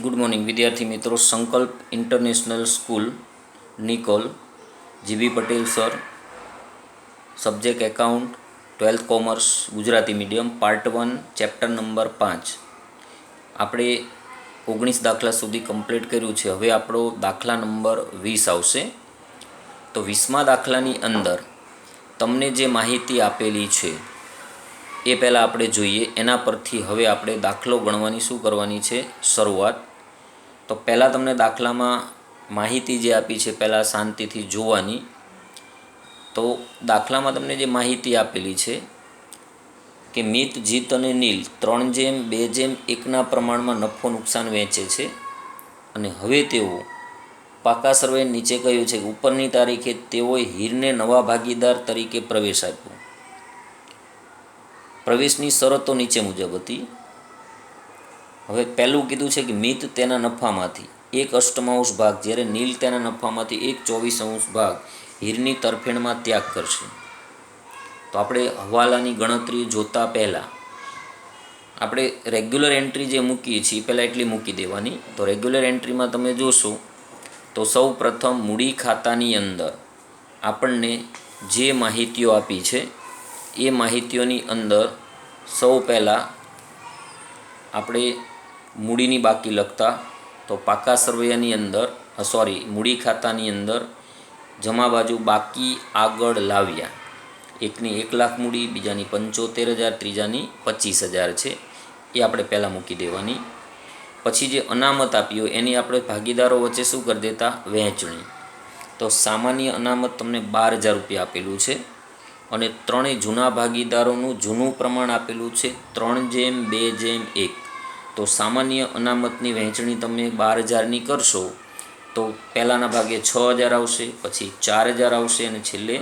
Good morning વિદ્યાર્થી મિત્રો. સંકલ્પ international school Nikol, GB Patel sir, subject account, 12th commerce, Gujarati medium, part 1, chapter number 5. આપણે 19 દાખલા સુધી કમ્પ્લીટ કર્યું છે. હવે આપણો દાખલા નંબર 20 આવશે. તો 20મા દાખલાની અંદર તમને જે માહિતી આપેલી છે એ પહેલાં આપણે જોઈએ. એના પરથી હવે આપણે દાખલો ગણવાની શું કરવાની છે, શરૂઆત. તો પહેલાં તમને દાખલામાં માહિતી જે આપી છે પહેલાં શાંતિથી જોવાની. તો દાખલામાં તમને જે માહિતી આપેલી છે કે મિત, જીત અને નીલ 3:2:1 પ્રમાણમાં નફો નુકસાન વહેંચે છે. અને હવે તેઓ પાકા સર્વે નીચે કહ્યું છે કે ઉપરની તારીખે તેઓએ હીરને નવા ભાગીદાર તરીકે પ્રવેશ આપ્યો. પ્રવેશની શરતો નીચે મુજબ હતી. હવે પહેલું કીધું છે કે મિત તેના નફામાંથી 1/8 ભાગ, જ્યારે નીલ તેના નફામાંથી 1/24 ભાગ હીરની તરફેણમાં ત્યાગ કરશે. તો આપણે હવાલાની ગણતરી જોતા પહેલાં આપણે રેગ્યુલર એન્ટ્રી જે મૂકીએ છીએ પહેલાં એટલી મૂકી દેવાની. તો રેગ્યુલર એન્ટ્રીમાં તમે જોશો તો સૌ પ્રથમ મૂડી ખાતાની અંદર આપણને જે માહિતીઓ આપી છે એ માહિતીઓની અંદર સૌ પહેલાં આપણે મૂડીની બાકી લખતા. તો પાકા સરવૈયાની અંદર મૂડી ખાતાની અંદર જમા બાજુ બાકી આગળ લાવ્યા. એકની 1 લાખ મૂડી, બીજાની 75,000, ત્રીજાની 25,000 છે. એ આપણે પહેલાં મૂકી દેવાની. પછી જે અનામત આપી હોય એની આપણે ભાગીદારો વચ્ચે શું કરી દેતા, વહેંચણી. તો સામાન્ય અનામત તમને 12,000 રૂપિયા આપેલું છે. અને ત્રણેય જૂના ભાગીદારોનું જૂનું પ્રમાણ આપેલું છે 3:2:1. તો સામાન્ય અનામતની વહેંચણી તમે 12,000ની કરશો તો પહેલાંના ભાગે 6,000 આવશે, પછી 4,000 આવશે અને છેલ્લે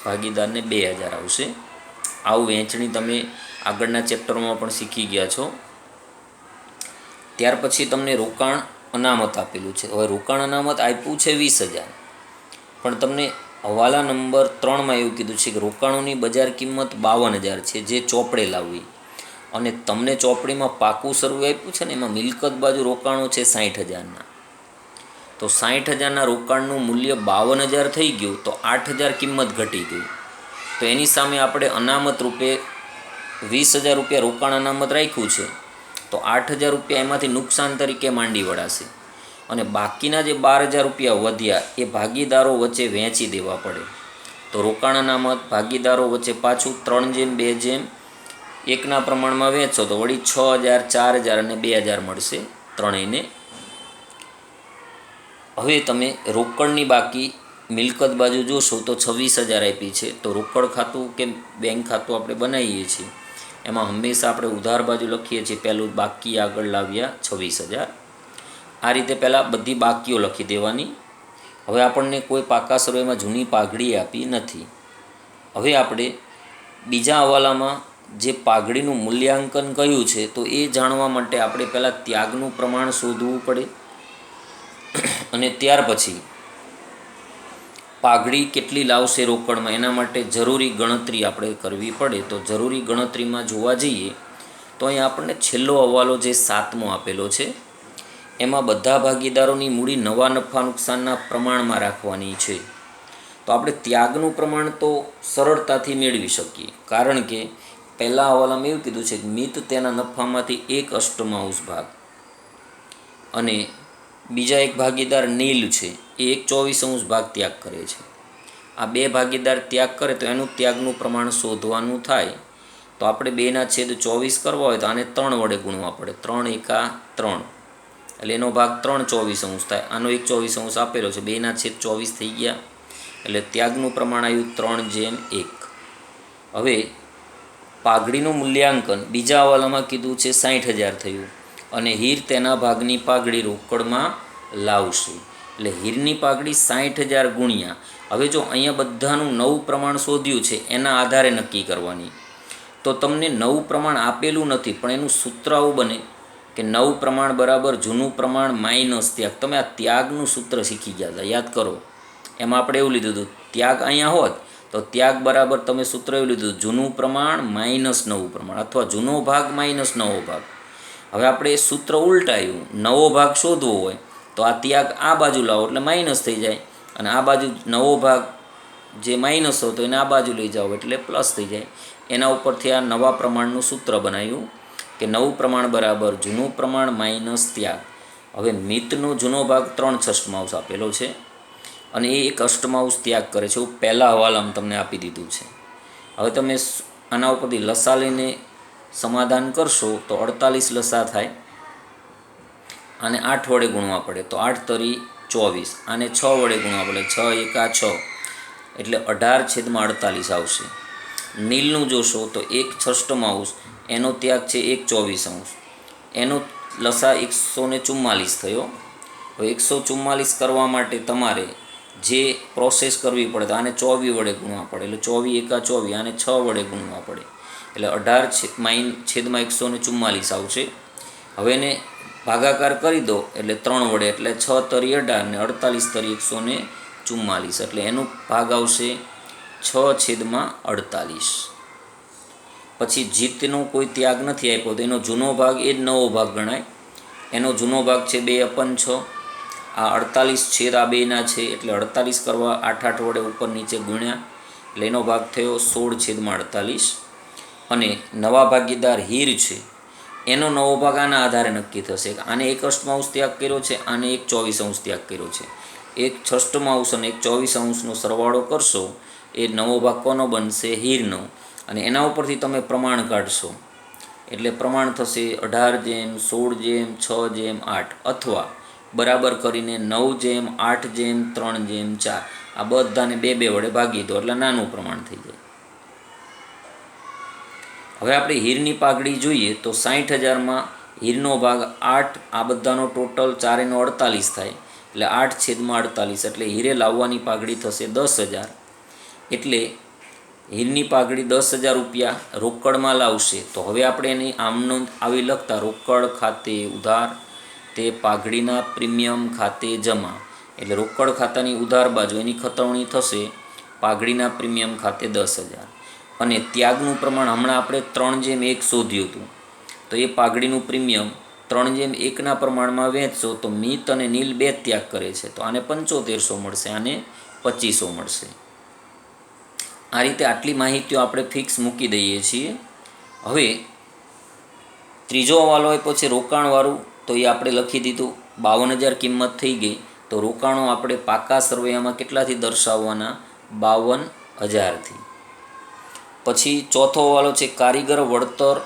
ભાગીદારને 2,000 આવશે. આવું વહેંચણી તમે આગળના ચેપ્ટરોમાં પણ શીખી ગયા છો. ત્યાર પછી તમને રોકાણ અનામત આપેલું છે. હવે રોકાણ અનામત આપ્યું છે 20,000, પણ તમને હવાલા નંબર 3માં એવું કીધું છે કે રોકાણોની બજાર કિંમત 52,000 છે, જે ચોપડે લાવવી. અને તમને ચોપડીમાં પાકું સરવું આપ્યું છે ને, એમાં મિલકત બાજુ રોકાણો છે 60,000ના. તો 60,000ના રોકાણનું મૂલ્ય 52,000 થઈ ગયું, તો 8,000 કિંમત ઘટી ગઈ. તો એની સામે આપણે અનામત રૂપે 20,000 રૂપિયા રોકાણ અનામત રાખ્યું છે. તો 8,000 રૂપિયા એમાંથી નુકસાન તરીકે માંડી વળાશે. અને બાકીના જે 12,000 રૂપિયા વધ્યા એ ભાગીદારો વચ્ચે વહેંચી દેવા પડે. તો રોકાણ અનામત ભાગીદારો વચ્ચે પાછું 3:2:1 પ્રમાણમાં વહેંચો તો વળી 6,000, 4,000 અને 2,000 મળશે ત્રણેયને. હવે તમે રોકડની બાકી મિલકત બાજુ જોશો તો 26,000 આપી છે. તો રોકડ ખાતું કે બેંક ખાતું આપણે બનાવીએ છીએ એમાં હંમેશા આપણે ઉધાર બાજુ લખીએ છીએ પહેલું બાકી આગળ લાવ્યા 26,000. આ રીતે પહેલાં બધી બાકીઓ લખી દેવાની. હવે આપણને કોઈ પાકા સર્વેમાં જૂની પાઘડી આપી નથી. હવે આપણે બીજા હવાલામાં જે પાઘડીનું મૂલ્યાંકન કહ્યું છે તો એ જાણવા માટે આપણે પહેલાં ત્યાગનું પ્રમાણ શોધવું પડે. અને ત્યાર પછી પાઘડી કેટલી લાવશે રોકડમાં એના માટે જરૂરી ગણતરી આપણે કરવી પડે. તો જરૂરી ગણતરીમાં જોવા જઈએ તો અહીં આપણને છેલ્લો હવાલો જે 7મો આપેલો છે એમાં બધા ભાગીદારોની મૂડી નવા નફા નુકસાનના પ્રમાણમાં રાખવાની છે. તો આપણે ત્યાગનું પ્રમાણ તો સરળતાથી મેળવી શકીએ, કારણ કે પહેલા હવાલામાં એવું કીધું છે કે મિત તેના નફામાંથી 1/8 ભાગ અને બીજા એક ભાગીદાર નીલ છે એ 1/24 ભાગ ત્યાગ કરે છે. આ બે ભાગીદાર ત્યાગ કરે તો એનું ત્યાગનું પ્રમાણ શોધવાનું થાય. તો આપણે 2/24 કરવા હોય તો આને 3 વડે ગુણવા પડે. 3 એકા 3 એટલે એનો ભાગ 3/24 થાય. આનો 1/24 આપેલો છે, 2/24 થઈ ગયા એટલે ત્યાગનું પ્રમાણ આવ્યું 3:1. હવે પાઘડીનું મૂલ્યાંકન બીજા હવાલામાં કીધું છે 60,000 થયું અને હીર તેના ભાગની પાઘડી રોકડમાં લાવશે. એટલે હીરની પાઘડી 60,000 ગુણ્યા, હવે જો અહીંયા બધાનું નવું પ્રમાણ શોધ્યું છે એના આધારે નક્કી કરવાની. તો તમને નવું પ્રમાણ આપેલું નથી, પણ એનું સૂત્ર આવું બને કે નવું પ્રમાણ બરાબર જૂનું પ્રમાણ માઇનસ ત્યાગ. તમે આ ત્યાગનું સૂત્ર શીખી ગયા હતા, યાદ કરો. એમાં આપણે એવું લીધું હતું ત્યાગ અહીંયા હોત તો ત્યાગ બરાબર તમે સૂત્ર એવું લીધું જૂનું પ્રમાણ માઇનસ નવું પ્રમાણ, અથવા જૂનો ભાગ માઇનસ નવો ભાગ. હવે આપણે સૂત્ર ઉલટાયું, નવો ભાગ શોધવો હોય તો આ ત્યાગ આ બાજુ લાવો એટલે માઇનસ થઈ જાય, અને આ બાજુ નવો ભાગ જે માઇનસ હતો એને આ બાજુ લઈ જાઓ એટલે પ્લસ થઈ જાય. એના ઉપરથી આ નવા પ્રમાણનું સૂત્ર બનાવ્યું કે નવું પ્રમાણ બરાબર જૂનું પ્રમાણ માઇનસ ત્યાગ. હવે મિતનો જૂનો ભાગ 3/6 આપેલો છે અને એ 1/8 ત્યાગ કરે છે, એવું પહેલાં હવાલામાં તમને આપી દીધું છે. હવે તમે આના ઉપરથી લસા લઈને સમાધાન કરશો તો 48 લસા થાય, આને 8 વડે ગુણવા પડે તો 8 તરી 24, આને 6 વડે ગુણવા પડે 6 એકા 6 એટલે 18/48 આવશે. નીલનું જોશો તો 1/6 એનો ત્યાગ છે 1/24, એનો લસા 144 થયો. હવે 144 કરવા માટે તમારે જે પ્રોસેસ કરવી પડે તો આને 24 વડે ગુણવા પડે એટલે 24 એકા 24, આને 6 વડે ગુણવા પડે એટલે 18/144 આવશે. હવે એને ભાગાકાર કરી દો એટલે 3 વડે એટલે 6 તરી 18 ને 48 તરી 144 એટલે એનો ભાગ આવશે 6/48. પછી જીતનો કોઈ ત્યાગ નથી આપ્યો તો એનો જૂનો ભાગ એ જ નવો ભાગ ગણાય. એનો જૂનો ભાગ છે 2/6, આ 48 છેદ આ બેના છે એટલે 48 કરવા 8 વડે ઉપર નીચે ગુણ્યા એટલે એનો ભાગ થયો 16/48. અને નવા ભાગીદાર હીર છે એનો નવો ભાગ આના આધારે નક્કી થશે. આને 1/8 ત્યાગ કર્યો છે, આને 1/24 ત્યાગ કર્યો છે. 1/6 અને 1/24 સરવાળો કરશો એ નવો ભાગ કોનો બનશે? હીરનો. અને એના ઉપરથી તમે પ્રમાણ કાઢશો એટલે પ્રમાણ થશે 18/16/6/8 અથવા બરાબર કરીને 9/8/3/4. આ બધાને 2 વડે ભાગી દો એટલે નાનું પ્રમાણ થઈ જાય. હવે આપણે હીરની પાઘડી જોઈએ તો 60,000માં હીરનો ભાગ 8, આ બધાનો ટોટલ 4/48 થાય એટલે 8/48 એટલે હીરે લાવવાની પાઘડી થશે 10,000. એટલે હીરની પાઘડી 10,000 રૂપિયા રોકડમાં લાવશે. તો હવે આપણે એની આમનો આવી લખતા રોકડ ખાતે ઉધાર તે પાઘડીના પ્રીમિયમ ખાતે જમા, એટલે રોકડ ખાતાની ઉધાર બાજુ એની ખતવણી થશે પાઘડીના પ્રીમિયમ ખાતે 10,000. અને ત્યાગનું પ્રમાણ હમણાં આપણે 3/1 શોધ્યું હતું તો એ પાઘડીનું પ્રીમિયમ 3/1ના પ્રમાણમાં વહેંચશો તો મિત અને નીલ 2 ત્યાગ કરે છે તો આને 7500 મળશે, આને 2500 મળશે. આ રીતે આટલી માહિતીઓ આપણે ફિક્સ મૂકી દઈએ છીએ. હવે ત્રીજો હવાલો આપ્યો છે રોકાણવાળું, તો એ આપણે લખી દીધું 52,000 કિંમત થઈ ગઈ. તો રોકાણો આપણે પાકા સરવૈયામાં કેટલાથી દર્શાવવાના? 52,000થી. પછી ચોથો હવાલો છે કારીગર વળતર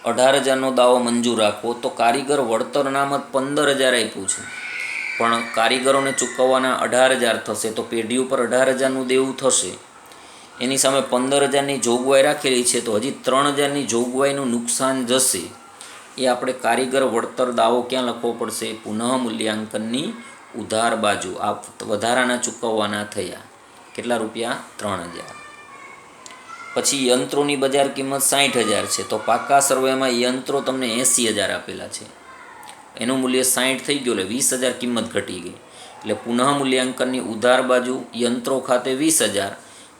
18,000નો દાવો મંજૂર રાખવો. તો કારીગર વળતર અનામત 15,000 આપ્યું છે પણ કારીગરોને ચૂકવવાના 18,000 થશે તો પેઢી ઉપર 18,000નું દેવું થશે. એની સામે 15,000ની જોગવાઈ રાખેલી છે તો હજી 3,000ની જોગવાઈનું નુકસાન જશે. એ આપણે કારીગર વળતર દાવો ક્યાં લખવો પડશે? પુનઃ મૂલ્યાંકનની ઉધાર બાજુ. આ વધારાના ચૂકવવાના થયા કેટલા રૂપિયા? 3,000. પછી યંત્રોની બજાર કિંમત 60,000 છે તો પાકા સરવૈયામાં યંત્રો તમને 80,000 આપેલા છે, એનું મૂલ્ય 60 થઈ ગયું એટલે 20,000 કિંમત ઘટી ગઈ. એટલે પુનઃ મૂલ્યાંકનની ઉધાર બાજુ યંત્રો ખાતે 20,000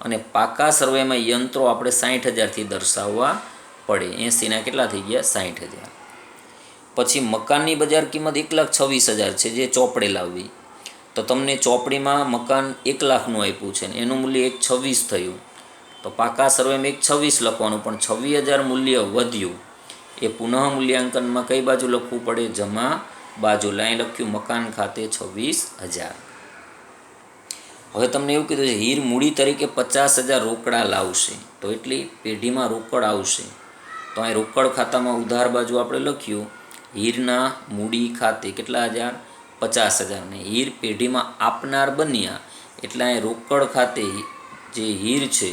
અને પાકા સરવૈયામાં યંત્રો આપણે 60,000થી દર્શાવવા પડે. 80ના કેટલા થઈ ગયા? 60,000. પછી મકાનની બજાર કિંમત 1,26,000 છે જે ચોપડે લાવવી. તો તમને ચોપડીમાં મકાન 1,00,000નું આપ્યું છે ને એનું મૂલ્ય 1,26 થયું તો પાકા સર્વેમાં 1,26 લખવાનું, પણ 26,000 મૂલ્ય વધ્યું એ પુનઃ મૂલ્યાંકનમાં કઈ બાજુ લખવું પડે? જમા બાજુ. લાઈન લખ્યું મકાન ખાતે 26,000. હવે તમને એવું કીધું છે હીર મૂડી તરીકે 50,000 રોકડા લાવશે તો એટલી પેઢીમાં રોકડ આવશે. તો અહીં રોકડ ખાતામાં ઉધાર બાજુ આપણે લખ્યું હીરના મૂડી ખાતે કેટલા હજાર? 50,000. ને હીર પેઢીમાં આપનાર બન્યા એટલે અહીં રોકડ ખાતે જે હીર છે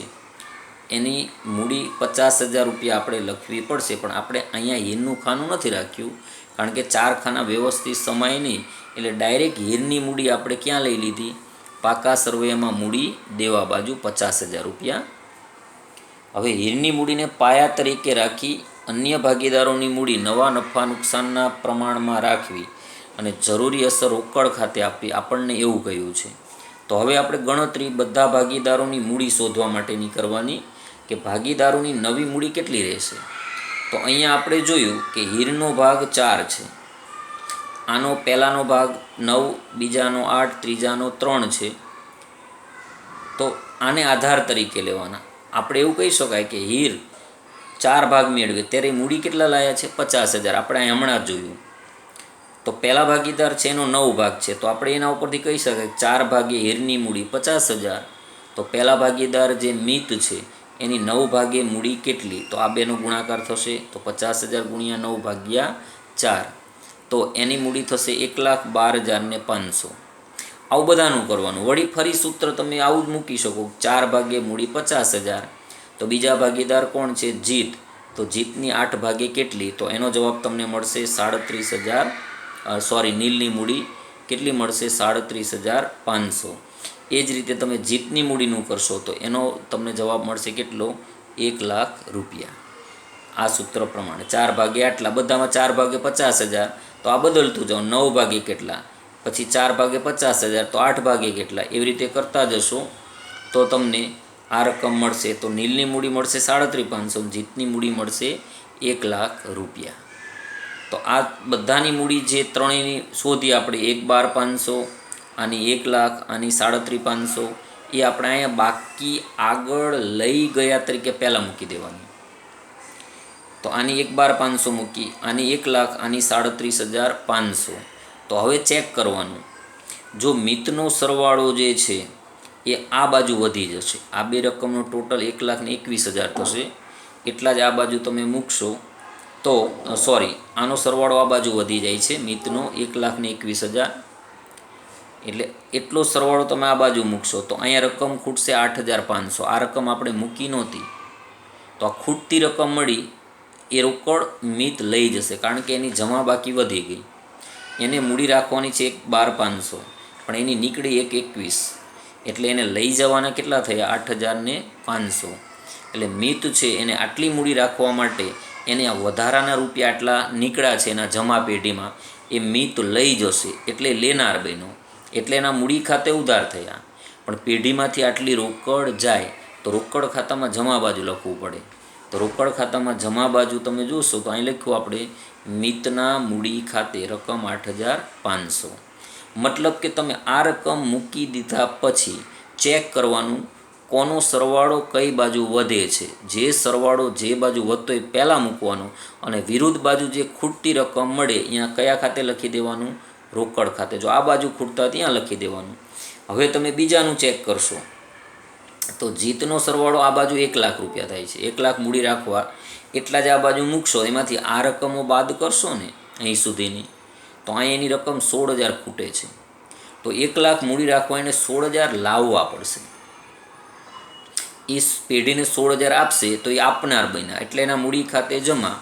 એની મૂડી 50,000 રૂપિયા આપણે લખવી પડશે. પણ આપણે અહીંયા હીરનું ખાનું નથી રાખ્યું કારણ કે 4 ખાના વ્યવસ્થિત સમાય નહીં એટલે ડાયરેક્ટ હીરની મૂડી આપણે ક્યાં લઈ લીધી? પાકા સરવૈયામાં મૂડી દેવા બાજુ 50,000 રૂપિયા. હવે હીરની મૂડીને પાયા તરીકે રાખી અન્ય ભાગીદારોની મૂડી નવા નફા નુકસાનના પ્રમાણમાં રાખવી અને જરૂરી અસર રોકડ ખાતે આપવી આપણને એવું કહ્યું છે. તો હવે આપણે ગણતરી બધા ભાગીદારોની મૂડી શોધવા માટેની કરવાની કે ભાગીદારોની નવી મૂડી કેટલી રહેશે. તો અહીંયા આપણે જોયું કે હીરનો ભાગ 4 છે, આનો પહેલાનો ભાગ 9, બીજાનો 8, ત્રીજાનો 3 છે. તો આને આધાર તરીકે લેવાના. આપણે એવું કહી શકાય કે હીર 4 ભાગ મેળવે ત્યારે મૂડી કેટલા લાયા છે? 50,000. આપણે અહીં હમણાં જ જોયું. તો પહેલા ભાગીદાર છે એનો 9 ભાગ છે, તો આપણે એના ઉપરથી કહી શકાય 4 ભાગે હીરની મૂડી 50,000. તો પહેલા ભાગીદાર જે મિત છે એની 9 ભાગે મૂડી કેટલી? તો આ બેનો ગુણાકાર થશે, તો 50,000 ગુણ્યા 9 ભાગ્યા 4, તો એની મૂડી થશે 1,12,500. આવું બધાનું કરવાનું. વળી ફરી સૂત્ર તમે આવું જ મૂકી શકો, 4 ભાગે મૂડી 50,000. તો બીજા ભાગીદાર કોણ છે? જીત. તો જીતની 8 ભાગે કેટલી? તો એનો જવાબ તમને મળશે 37,000. નીલની મૂડી કેટલી મળશે? 37,500. એ જ રીતે તમે જીતની મૂડીનું કરશો તો એનો તમને જવાબ મળશે કેટલો? 1,00,000 રૂપિયા. આ સૂત્ર પ્રમાણે 4 ભાગે આટલા, બધામાં 4 ભાગે 50,000, તો આ બદલતું જાઓ. 9 ભાગે કેટલા, પછી 4 ભાગે 50,000, તો 8 ભાગે કેટલા, એવી રીતે કરતા જશો તો તમને આ રકમ મળશે. તો નીલની મૂડી મળશે 37,500, જીતની મૂડી મળશે 1,00,000 રૂપિયા. તો આ બધાની મૂડી જે ત્રણેયની શોધી આપણે, 1,12,500, આની 1,00,000, આની 37,500, એ આપણે અહીંયા બાકી આગળ લઈ ગયા તરીકે પહેલાં મૂકી દેવાની. તો આની 1,12,500 મૂકી, આની 1,00,000, આની 37,500. તો હવે ચેક કરવાનું, જો મિતનો સરવાળો જે છે એ આ બાજુ વધી જશે, આ બે રકમનો ટોટલ 1,21,000 થશે, એટલા જ આ બાજુ તમે મૂકશો તો આનો સરવાળો આ બાજુ વધી જાય છે મિતનો 1,21,000, એટલે એટલો સરવાળો તમે આ બાજુ મૂકશો તો અહીંયા રકમ ખૂટશે 8,500. આ રકમ આપણે મૂકી નહોતી, તો આ ખૂટતી રકમ મળી એ રોકડ મિત લઈ જશે, કારણ કે એની જમા બાકી વધી ગઈ. એને મૂડી રાખવાની છે 1,12,500, પણ એની નીકળી 1,21, એટલે એને લઈ જવાના કેટલા થયા? 8,500. એટલે મિત છે એને આટલી મૂડી રાખવા માટે એને આ વધારાના રૂપિયા આટલા નીકળ્યા છે એના જમા પેઢીમાં, એ મિત લઈ જશે, એટલે લેનાર બન્યો, એટલે એના મૂડી ખાતે ઉધાર થયા. પણ પેઢીમાંથી આટલી રોકડ જાય તો રોકડ ખાતામાં જમા બાજુ લખવું પડે. તો રોકડ ખાતામાં જમા બાજુ તમે જોશો તો અહીં લખ્યું આપણે મિતના મૂડી ખાતે રકમ 8,500. મતલબ કે તમે આ રકમ મૂકી દીધા પછી ચેક કરવાનું કોનો સરવાળો કઈ બાજુ વધે છે. જે સરવાળો જે બાજુ વધતો એ પહેલાં મૂકવાનો, અને વિરુદ્ધ બાજુ જે ખૂટતી રકમ મળે અહીંયા કયા ખાતે લખી દેવાનું? રોકડ ખાતે. જો આ બાજુ ખૂટતા ત્યાં લખી દેવાનું. હવે તમે બીજાનું ચેક કરશો તો જીતનો સરવાળો આ બાજુ 1,00,000 રૂપિયા થાય છે. 1,00,000 મૂડી રાખવા એટલા જ આ બાજુ મૂકશો, એમાંથી આ રકમો બાદ કરશો ને અહીં સુધીની, તો અહીં એની રકમ 16,000 ખૂટે છે. તો 1,00,000 મૂડી રાખવા એને 16,000 લાવવા પડશે. એ પેઢીને 16,000 આપશે તો એ આપનાર બન્યા, એટલે એના મૂડી ખાતે જમા,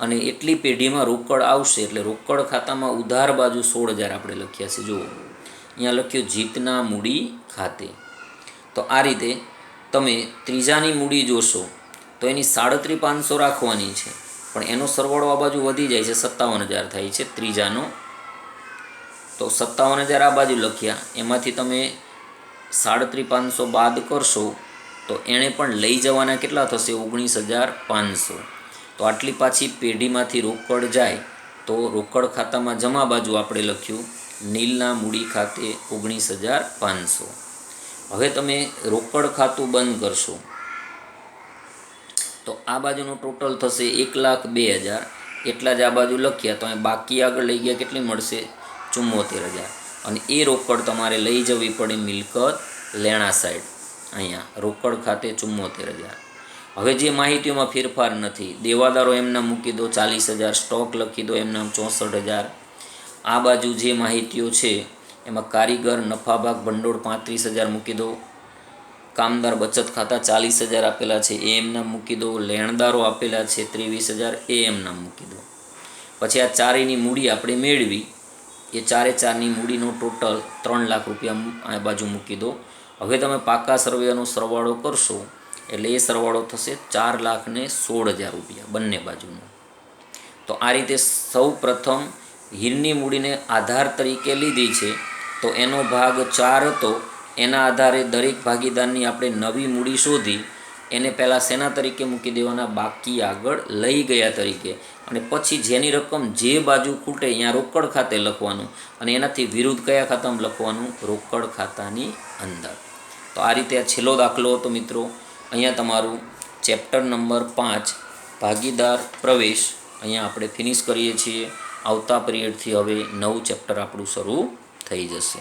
અને એટલી પેઢીમાં રોકડ આવશે, એટલે રોકડ ખાતામાં ઉધાર બાજુ 16,000 આપણે લખ્યા છે. જુઓ અહીંયા લખ્યું જીતના મૂડી ખાતે. તો આ રીતે તમે ત્રીજાની મૂડી જોશો તો એની 37,500 રાખવાની છે, પણ એનો સરવાળો આ બાજુ વધી જાય છે, 57,000 થાય છે ત્રીજાનો. તો 57,000 આ બાજુ લખ્યા, એમાંથી તમે 37,500 બાદ કરશો તો એણે પણ લઈ જવાના કેટલા થશે? 19,500. તો આટલી પાછી પેઢીમાંથી રોકડ જાય તો રોકડ ખાતામાં જમા બાજુ આપણે લખ્યું નીલના મૂડી ખાતે 19,500. હવે તમે રોકડ ખાતું બંધ કરશો તો આ બાજુનું ટોટલ થશે 1,02,000, એટલા જ આ બાજુ લખ્યા, તો અહીં બાકી આગળ લઈ ગયા કેટલી મળશે? 74,000. અને એ રોકડ તમારે લઈ જવી પડે મિલકત લેણા સાઈડ, અહીંયા રોકડ ખાતે 74,000. હવે જે માહિતીઓમાં ફેરફાર નથી, દેવાદારો એમના મૂકી દો 40,000, સ્ટોક લખી દો એમના 64,000. આ બાજુ જે માહિતીઓ છે એમાં કારીગર નફા ભાગ ભંડોળ 35,000 મૂકી દો, કામદાર બચત ખાતા 40,000 આપેલા છે એ એમના મૂકી દો, લેણદારો આપેલા છે 23,000 એ એમના મૂકી દો. પછી આ ચારેયની મૂડી આપણે મેળવી, એ ચારેની મૂડીનો ટોટલ 3,00,000 રૂપિયા આ બાજુ મૂકી દો. હવે તમે પાકા સરવૈયાનો સરવાળો કરશો એટલે એ સરવાળો થશે 4,16,000 રૂપિયા બંને બાજુનો. તો આ રીતે સૌ પ્રથમ હીરની મૂડીને આધાર તરીકે લીધી છે, તો એનો ભાગ 4 હતો, એના આધારે દરેક ભાગીદારની આપણે નવી મૂડી શોધી, એને પહેલાં શેના તરીકે મૂકી દેવાના? બાકી આગળ લઈ ગયા તરીકે. અને પછી જેની રકમ જે બાજુ ખૂટે ત્યાં રોકડ ખાતે લખવાનું અને એનાથી વિરુદ્ધ કયા ખાતામાં લખવાનું? રોકડ ખાતાની અંદર. તો આ રીતે આ છેલ્લો દાખલો હતો મિત્રો. અહીંયા તમારું ચેપ્ટર નંબર 5 ભાગીદાર પ્રવેશ અહીંયા આપણે ફિનિશ કરીએ છીએ. આવતા પિરિયડથી હવે નવું ચેપ્ટર આપણું શરૂ થઈ જશે.